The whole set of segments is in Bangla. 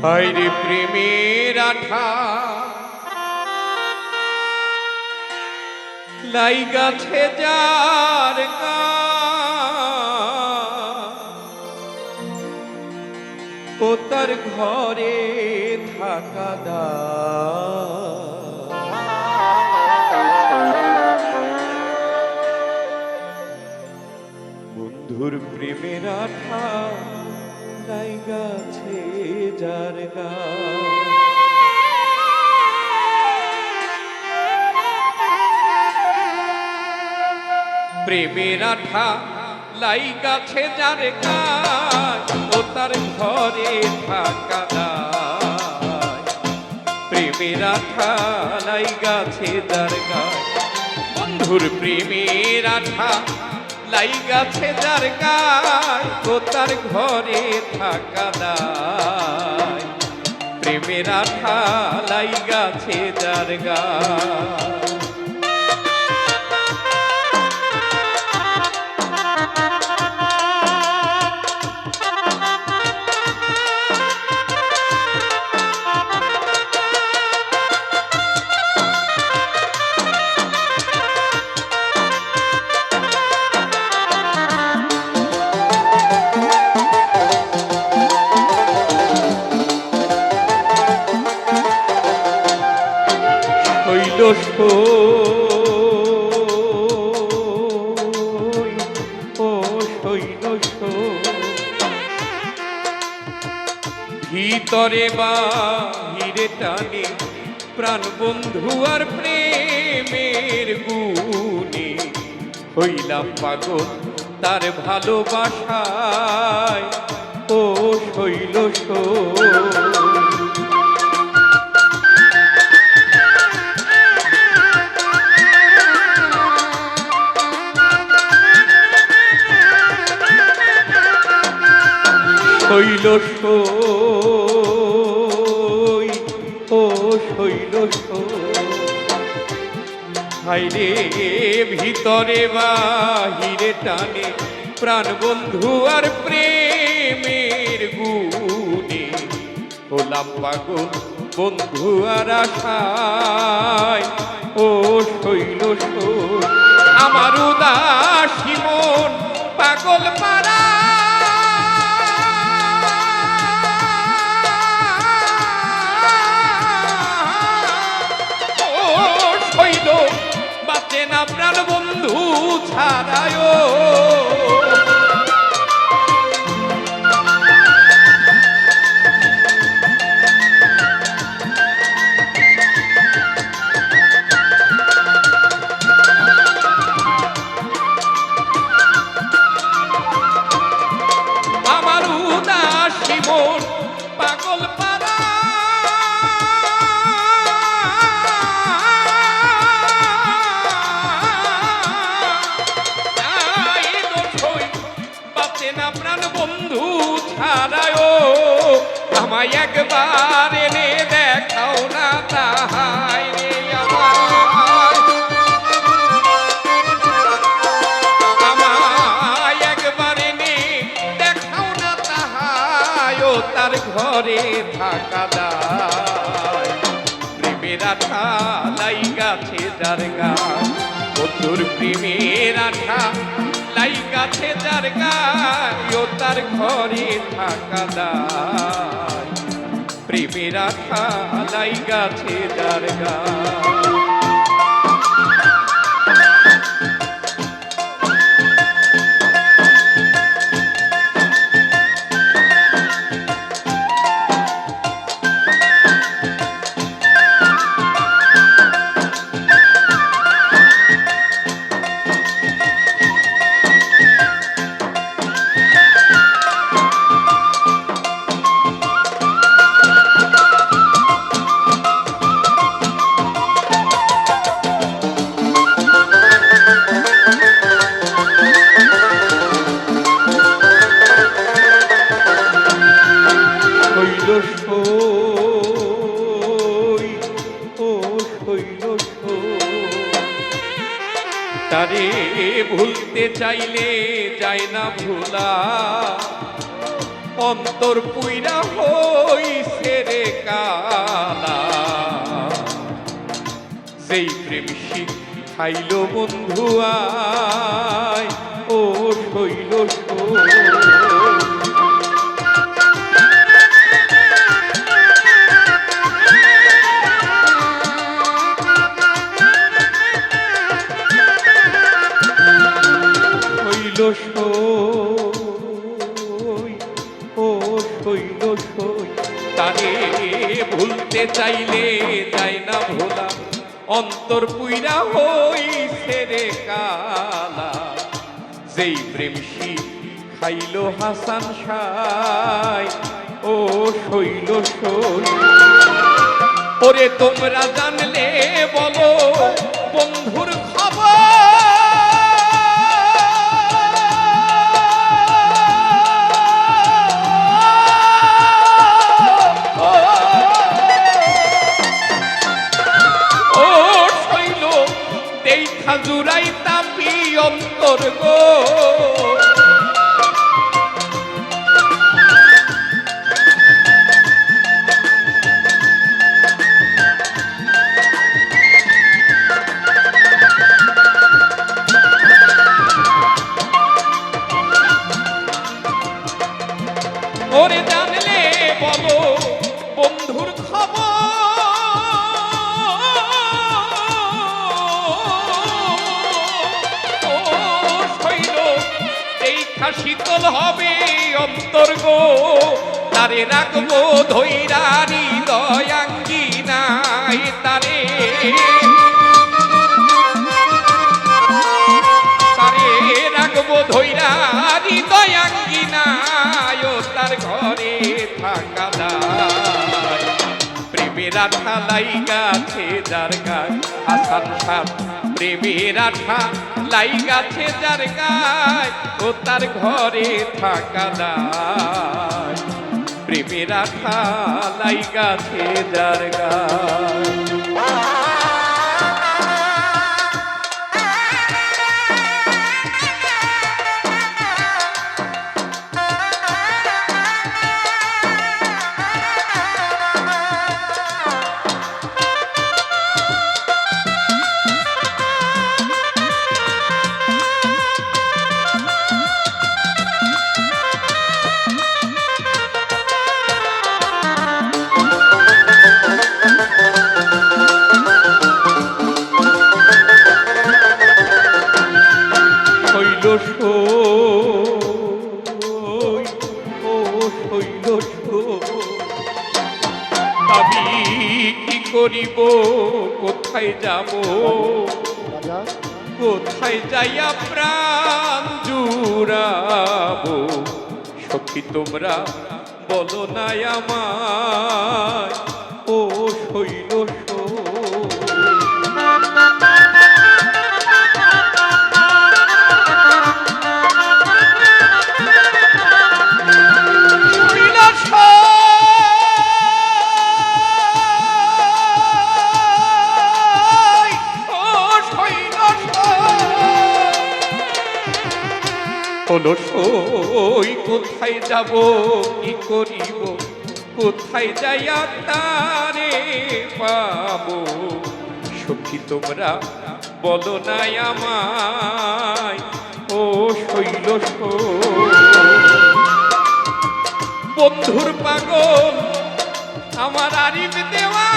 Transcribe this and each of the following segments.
হায়রে প্রেমের আঠা লাইগাছে যার ও তার ঘরে থাকা বন্ধুর প্রেমের আঠা লাইগাছে যার প্রেমের আঠা লাইগাছে যার ও তার ঘরে থাকা প্রেমের আঠা লাইগাছে যার বন্ধুর প্রেমের আঠা লাইগাছে যার ও তার ঘরে থাকা প্রেমের আঠা লাইগাছে যার ভিতরে বাহিরে টানে প্রাণ বন্ধু আর প্রেমের গুণে হইলাম পাগল তার ভালোবাসায় ও শৈল শৈল ও শৈল হাইরে ভিতরে বাহিরে টানে প্রাণ বন্ধু আর প্রেমের গুণে হলাম পাগল বন্ধু আর আশায় ও শৈল আমার উদাসী মন পাগল পারা বাঁচে না প্রাণ বন্ধু ছাড়ায় আমার উদাসী মন পাগল পারা প্রাণ বন্ধু ছাড়ায় আমায় একবার এনে দেখাও না তাহাই রে আমায় একবার এনে দেখাও না তাহাই ও তার ঘরে থাকা প্রেমের আঠা লাইগাছে যার বন্ধুর প্রেমের আঠা লাইগাছে যার ও তার ঘরে থাকা প্রেমের আঠা লাইগাছে যার তারে ভুলতে চাইলে যায় না ভোলা, অন্তর পুইরা হইছে খাইল বন্ধু আয় ও শৈল শৈল ও শৈল তারে ভুলতে চাইলে যায় না ভোলা অন্তর পুইরা হইছে রে কালা যেই প্রেম শীত খাইল হাসান সাই ও শৈল ওরে তোমরা জানলে বলো বন্ধুর খবর জুড়াই তাপি অন্তর গো ওরে জানলে বলো বন্ধুর খবর শীতল হবে অন্তর গো তারে রাখবো ধৈরা হৃদয়াঙ্গি নাই তারে রাখবো ধৈরা হৃদয়াঙ্গি নাই ও তার ঘরে থাকা দায় প্রেমের আঠা লাইগাছে যার গায় হাসান সাহ প্রেমের আঠা লাইগাছে যার গায় ও তার ঘরে থাকা দায় প্রেমের আঠা লাইগাছে যার গায় আমি কি করিব কোথায় যাব কোথায় যাইয়া প্রাণ জুড়াবো সখী তোমরা বলো না আমায় ও শৈল হলো সই কোথায় যাব কি করিব কোথায় যাইয়া তারে পাবো সখী তোমরা বলো না আমায় ও শৈল বন্ধুর পাগল আমার আরিফ দেওয়া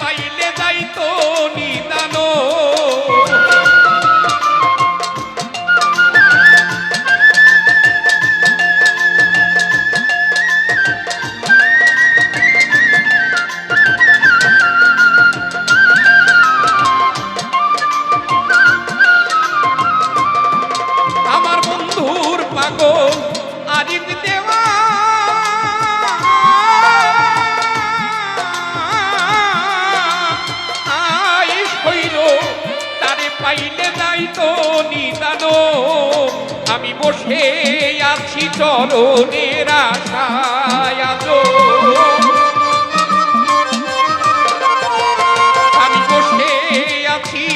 পাইলে যাইতো নিদানো আমার বন্ধুর পাগল আরিফ দেওয়া পাইলে যাইতো নিদানো আমি বসে আছি চরণের আশায় আমি বসে আছি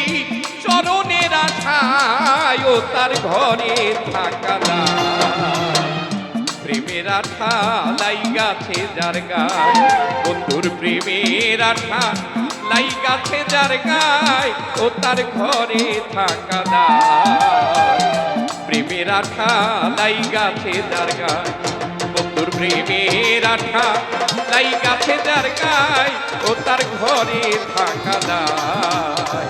চরণের আশায় ও তার ঘরে থাকা প্রেমের আঠা লাইগাছে যার গায়, বন্ধুর প্রেমের আঠা লাইগাছে যার গায়, ও তার ঘরে থাকা দায়। প্রেমের আঠা লাইগাছে যার গায়, বন্ধুর প্রেমের আঠা লাইগাছে যার গায়, ও তার ঘরে থাকা দায়।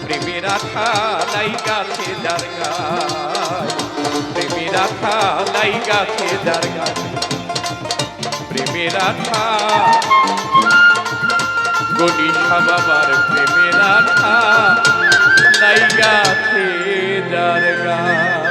প্রেমের আঠা লাইগাছে যার গায়, প্রেমের আঠা লাইগাছে যার গায়, প্রেমের আঠা গনিশা বাবার প্রেমের আঠা লাইগাছে যার গায়।